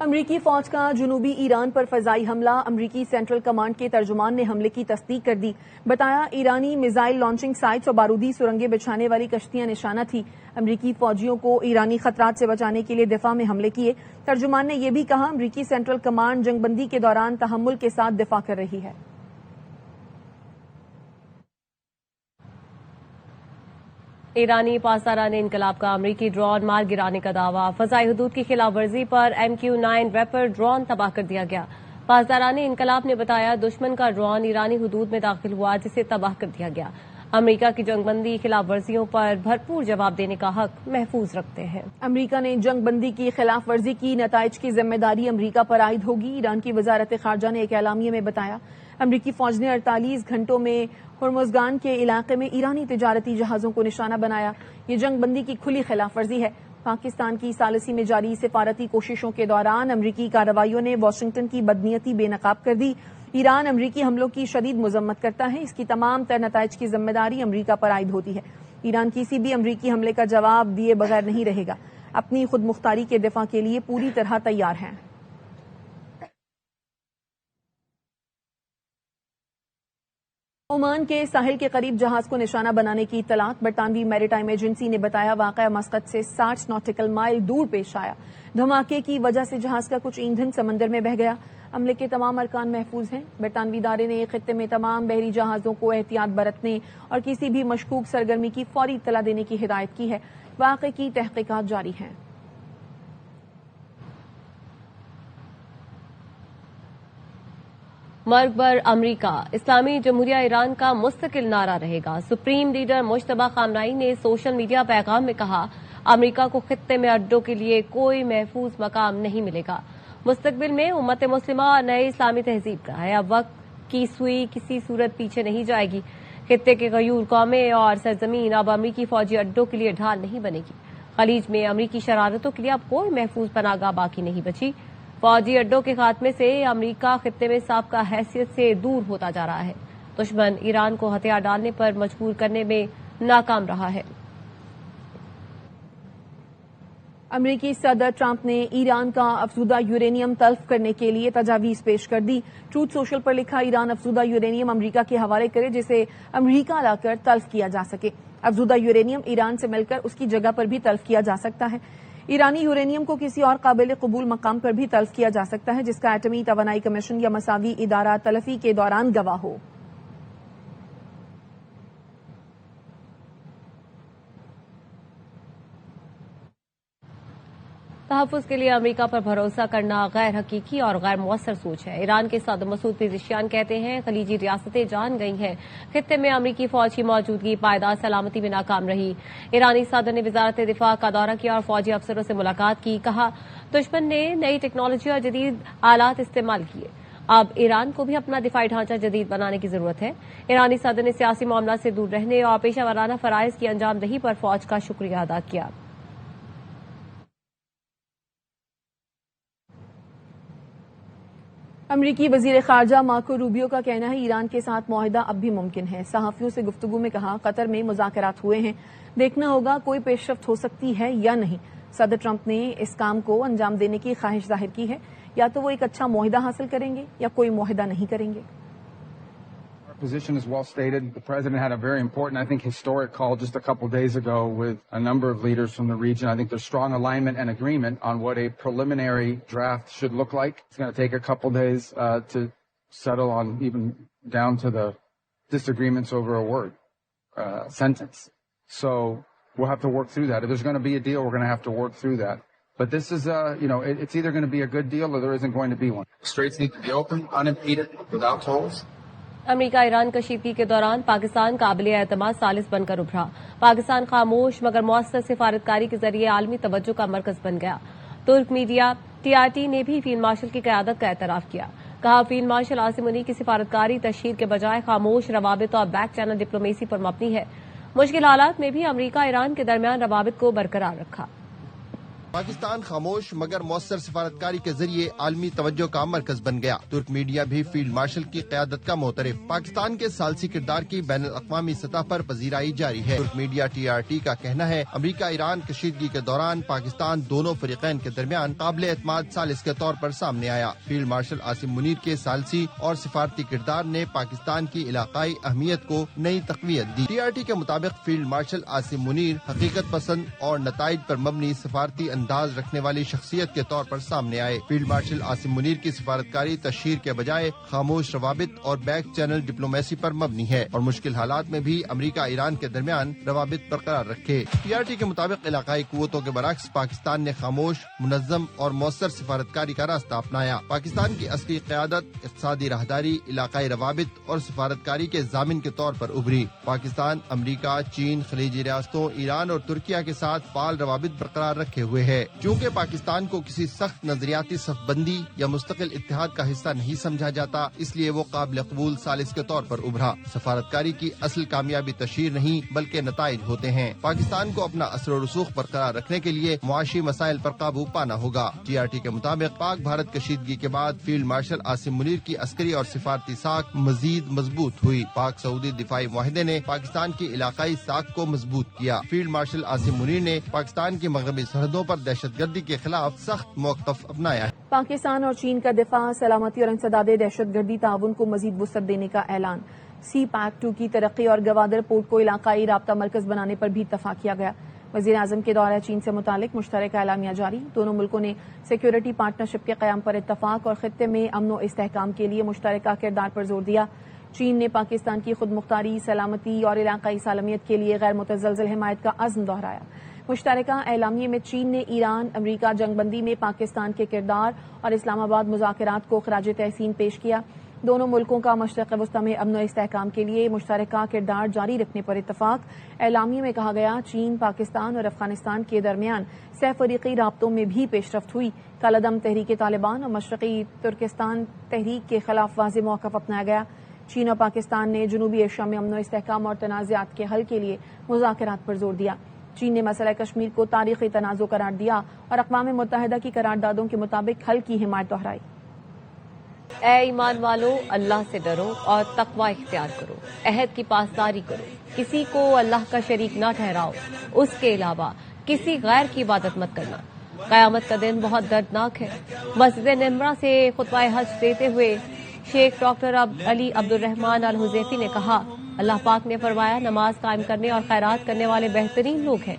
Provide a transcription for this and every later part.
امریکی فوج کا جنوبی ایران پر فضائی حملہ، امریکی سینٹرل کمانڈ کے ترجمان نے حملے کی تصدیق کر دی۔ بتایا ایرانی میزائل لانچنگ سائٹس اور بارودی سرنگیں بچھانے والی کشتیاں نشانہ تھیں۔ امریکی فوجیوں کو ایرانی خطرات سے بچانے کے لیے دفاع میں حملے کیے۔ ترجمان نے یہ بھی کہا امریکی سینٹرل کمانڈ جنگ بندی کے دوران تحمل کے ساتھ دفاع کر رہی ہے۔ ایرانی پاسداران انقلاب کا امریکی ڈرون مار گرانے کا دعویٰ، فضائی حدود کی خلاف ورزی پر MQ-9 ریپر ڈرون تباہ کر دیا گیا۔ پاسداران انقلاب نے بتایا دشمن کا ڈرون ایرانی حدود میں داخل ہوا جسے تباہ کر دیا گیا۔ امریکہ کی جنگ بندی خلاف ورزیوں پر بھرپور جواب دینے کا حق محفوظ رکھتے ہیں۔ امریکہ نے جنگ بندی کی خلاف ورزی کی نتائج کی ذمہ داری امریکہ پر عائد ہوگی، ایران کی وزارت خارجہ نے ایک اعلامیے میں بتایا۔ امریکی فوج نے 48 گھنٹوں میں ہرمزگان کے علاقے میں ایرانی تجارتی جہازوں کو نشانہ بنایا۔ یہ جنگ بندی کی کھلی خلاف ورزی ہے۔ پاکستان کی ثالثی میں جاری سفارتی کوششوں کے دوران امریکی کارروائیوں نے واشنگٹن کی بدنیتی بے نقاب کر دی۔ ایران امریکی حملوں کی شدید مذمت کرتا ہے، اس کی تمام تر نتائج کی ذمہ داری امریکہ پر عائد ہوتی ہے۔ ایران کسی بھی امریکی حملے کا جواب دیے بغیر نہیں رہے گا، اپنی خود مختاری کے دفاع کے لیے پوری طرح تیار ہیں۔ عمان کے ساحل کے قریب جہاز کو نشانہ بنانے کی اطلاعات، برطانوی میری ٹائم ایجنسی نے بتایا واقعہ مسقط سے 60 ناٹیکل مائل دور پیش آیا۔ دھماکے کی وجہ سے جہاز کا کچھ ایندھن سمندر میں بہہ گیا۔ عملے کے تمام ارکان محفوظ ہیں۔ برطانوی ادارے نے خطے میں تمام بحری جہازوں کو احتیاط برتنے اور کسی بھی مشکوک سرگرمی کی فوری اطلاع دینے کی ہدایت کی ہے۔ واقعے کی تحقیقات جاری ہیں۔ مرگ بر امریکہ، اسلامی جمہوریہ ایران کا مستقل نعرہ رہے گا۔ سپریم لیڈر مجتبی خامنہئی نے سوشل میڈیا پیغام میں کہا امریکہ کو خطے میں اڈوں کے لیے کوئی محفوظ مقام نہیں ملے گا۔ مستقبل میں امت مسلمہ اور نئے اسلامی تہذیب کا ہے، اب وقت کی سوئی کسی صورت پیچھے نہیں جائے گی۔ خطے کے غیور قومیں اور سرزمین اب امریکی فوجی اڈوں کے لیے ڈھال نہیں بنے گی۔ خلیج میں امریکی شرارتوں کے لیے اب کوئی محفوظ پناہ گاہ باقی نہیں بچی۔ فوجی اڈوں کے خاتمے سے امریکہ خطے میں سابقہ حیثیت سے دور ہوتا جا رہا ہے۔ دشمن ایران کو ہتھیار ڈالنے پر مجبور کرنے میں ناکام رہا ہے۔ امریکی صدر ٹرمپ نے ایران کا افزودہ یورینیم تلف کرنے کے لیے تجاویز پیش کر دی۔ ٹروتھ سوشل پر لکھا ایران افزودہ یورینیم امریکہ کے حوالے کرے جسے امریکہ لا کر تلف کیا جا سکے۔ افزودہ یورینیم ایران سے مل کر اس کی جگہ پر بھی تلف کیا جا سکتا ہے۔ ایرانی یورینیم کو کسی اور قابل قبول مقام پر بھی تلف کیا جا سکتا ہے جس کا ایٹمی توانائی کمیشن یا مساوی ادارہ تلفی کے دوران گواہ ہو۔ تحفظ کے لیے امریکہ پر بھروسہ کرنا غیر حقیقی اور غیر مؤثر سوچ ہے۔ ایران کے صدر مسعود پزشکیان کہتے ہیں خلیجی ریاستیں جان گئی ہیں خطے میں امریکی فوج کی موجودگی پائیدار سلامتی میں ناکام رہی۔ ایرانی صدر نے وزارت دفاع کا دورہ کیا اور فوجی افسروں سے ملاقات کی۔ کہا دشمن نے نئی ٹیکنالوجی اور جدید آلات استعمال کیے، اب ایران کو بھی اپنا دفاعی ڈھانچہ جدید بنانے کی ضرورت ہے۔ ایرانی صدر نے سیاسی معاملات سے دور رہنے اور پیشہ ورانہ فرائض کی انجام دہی پر فوج کا شکریہ ادا کیا۔ امریکی وزیر خارجہ مارکو روبیو کا کہنا ہے ایران کے ساتھ معاہدہ اب بھی ممکن ہے۔ صحافیوں سے گفتگو میں کہا قطر میں مذاکرات ہوئے ہیں، دیکھنا ہوگا کوئی پیش رفت ہو سکتی ہے یا نہیں۔ صدر ٹرمپ نے اس کام کو انجام دینے کی خواہش ظاہر کی ہے، یا تو وہ ایک اچھا معاہدہ حاصل کریں گے یا کوئی معاہدہ نہیں کریں گے۔ Position is well stated. The president had a very important, I think, historic call just a couple days ago with a number of leaders from the region. I think there's strong alignment and agreement on what a preliminary draft should look like. It's going to take a couple days to settle on even down to the disagreements over a word, sentence. So we'll have to work through that. If there's going to be a deal, we're going to have to work through that. But this is, it's either going to be a good deal or there isn't going to be one. Straits need to be open, unimpeded, without tolls. امریکہ ایران کشیدگی کے دوران پاکستان قابل اعتماد ثالث بن کر ابھرا۔ پاکستان خاموش مگر مؤثر سفارتکاری کے ذریعے عالمی توجہ کا مرکز بن گیا۔ ترک میڈیا TRT نے بھی فیلڈ مارشل کی قیادت کا اعتراف کیا۔ کہا فیلڈ مارشل عاصم منیع کی سفارتکاری تشہیر کے بجائے خاموش روابط اور بیک چینل ڈپلومیسی پر مبنی ہے۔ مشکل حالات میں بھی امریکہ ایران کے درمیان روابط کو برقرار رکھا۔ پاکستان خاموش مگر مؤثر سفارتکاری کے ذریعے عالمی توجہ کا مرکز بن گیا۔ ترک میڈیا بھی فیلڈ مارشل کی قیادت کا معترف۔ پاکستان کے ثالثی کردار کی بین الاقوامی سطح پر پذیرائی جاری ہے۔ ترک میڈیا TRT کا کہنا ہے امریکہ ایران کشیدگی کے دوران پاکستان دونوں فریقین کے درمیان قابل اعتماد ثالث کے طور پر سامنے آیا۔ فیلڈ مارشل عاصم منیر کے ثالثی اور سفارتی کردار نے پاکستان کی علاقائی اہمیت کو نئی تقویت دی۔ TRT کے مطابق فیلڈ مارشل عاصم منیر حقیقت پسند اور نتائج پر مبنی سفارتی انداز رکھنے والی شخصیت کے طور پر سامنے آئے۔ فیلڈ مارشل عاصم منیر کی سفارتکاری تشہیر کے بجائے خاموش روابط اور بیک چینل ڈپلومیسی پر مبنی ہے اور مشکل حالات میں بھی امریکہ ایران کے درمیان روابط برقرار رکھے۔ TRT کے مطابق علاقائی قوتوں کے برعکس پاکستان نے خاموش، منظم اور مؤثر سفارتکاری کا راستہ اپنایا۔ پاکستان کی اصلی قیادت اقتصادی راہداری، علاقائی روابط اور سفارتکاری کے ضامن کے طور پر ابھری۔ پاکستان امریکہ، چین، خلیجی ریاستوں، ایران اور ترکیہ کے ساتھ فعال روابط برقرار رکھے ہوئے ہے۔ چونکہ پاکستان کو کسی سخت نظریاتی صف بندی یا مستقل اتحاد کا حصہ نہیں سمجھا جاتا، اس لیے وہ قابل قبول ثالث کے طور پر ابھرا۔ سفارتکاری کی اصل کامیابی تشہیر نہیں بلکہ نتائج ہوتے ہیں۔ پاکستان کو اپنا اثر و رسوخ برقرار رکھنے کے لیے معاشی مسائل پر قابو پانا ہوگا۔ TRT کے مطابق پاک بھارت کشیدگی کے بعد فیلڈ مارشل عاصم منیر کی عسکری اور سفارتی ساکھ مزید مضبوط ہوئی۔ پاک سعودی دفاعی معاہدے نے پاکستان کی علاقائی ساکھ کو مضبوط کیا۔ فیلڈ مارشل عاصم منیر نے پاکستان کی مغربی سرحدوں پر دہشت گردی کے خلاف سخت موقف اپنایا ہے۔ پاکستان اور چین کا دفاع، سلامتی اور انسداد دہشت گردی تعاون کو مزید وسعت دینے کا اعلان۔ CPAC 2 کی ترقی اور گوادر پورٹ کو علاقائی رابطہ مرکز بنانے پر بھی اتفاق کیا گیا۔ وزیر اعظم کے دورہ چین سے متعلق مشترکہ اعلامیہ جاری۔ دونوں ملکوں نے سیکورٹی پارٹنرشپ کے قیام پر اتفاق اور خطے میں امن و استحکام کے لیے مشترکہ کردار پر زور دیا۔ چین نے پاکستان کی خود مختاری، سلامتی اور علاقائی سالمیت کے لیے غیر متزلزل حمایت کا عزم دہرایا۔ مشترکہ اعلامیے میں چین نے ایران امریکہ جنگ بندی میں پاکستان کے کردار اور اسلام آباد مذاکرات کو خراج تحسین پیش کیا۔ دونوں ملکوں کا مشرق وسطی میں امن و استحکام کے لیے مشترکہ کردار جاری رکھنے پر اتفاق۔ اعلامیے میں کہا گیا چین، پاکستان اور افغانستان کے درمیان سہ فریقی رابطوں میں بھی پیش رفت ہوئی۔ کالعدم تحریک طالبان اور مشرقی ترکستان تحریک کے خلاف واضح موقف اپنایا گیا۔ چین اور پاکستان نے جنوبی ایشیا میں امن و استحکام اور تنازعات کے حل کے لیے مذاکرات پر زور دیا۔ چین نے مسئلہ کشمیر کو تاریخی تنازع قرار دیا اور اقوام متحدہ کی قراردادوں کے مطابق حل کی حمایت دہرائی۔ اے ایمان والو، اللہ سے ڈرو اور تقوی اختیار کرو، عہد کی پاسداری کرو، کسی کو اللہ کا شریک نہ ٹھہراؤ، اس کے علاوہ کسی غیر کی عبادت مت کرنا۔ قیامت کا دن بہت دردناک ہے۔ مسجد نمرہ سے خطبہ حج دیتے ہوئے شیخ ڈاکٹر علی عبدالرحمان الحذیفی نے کہا، اللہ پاک نے فرمایا نماز قائم کرنے اور خیرات کرنے والے بہترین لوگ ہیں۔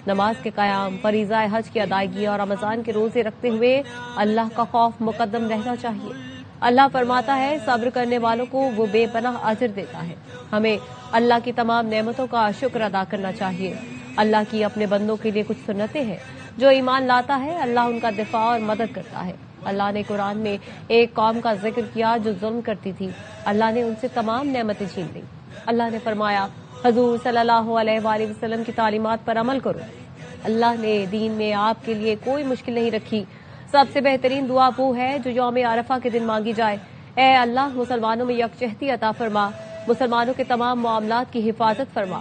نماز کے قیام، فریضہ حج کی ادائیگی اور رمضان کے روزے رکھتے ہوئے اللہ کا خوف مقدم رہنا چاہیے۔ اللہ فرماتا ہے صبر کرنے والوں کو وہ بے پناہ اجر دیتا ہے۔ ہمیں اللہ کی تمام نعمتوں کا شکر ادا کرنا چاہیے۔ اللہ کی اپنے بندوں کے لیے کچھ سنتیں ہیں۔ جو ایمان لاتا ہے اللہ ان کا دفاع اور مدد کرتا ہے۔ اللہ نے قرآن میں ایک قوم کا ذکر کیا جو ظلم کرتی تھی، اللہ نے ان سے تمام نعمتیں چھین لیں۔ اللہ نے فرمایا حضور صلی اللہ علیہ وآلہ وسلم کی تعلیمات پر عمل کرو۔ اللہ نے دین میں آپ کے لیے کوئی مشکل نہیں رکھی۔ سب سے بہترین دعا وہ ہے جو یوم عرفہ کے دن مانگی جائے، اے اللہ مسلمانوں میں یکجہتی عطا فرما، مسلمانوں کے تمام معاملات کی حفاظت فرما۔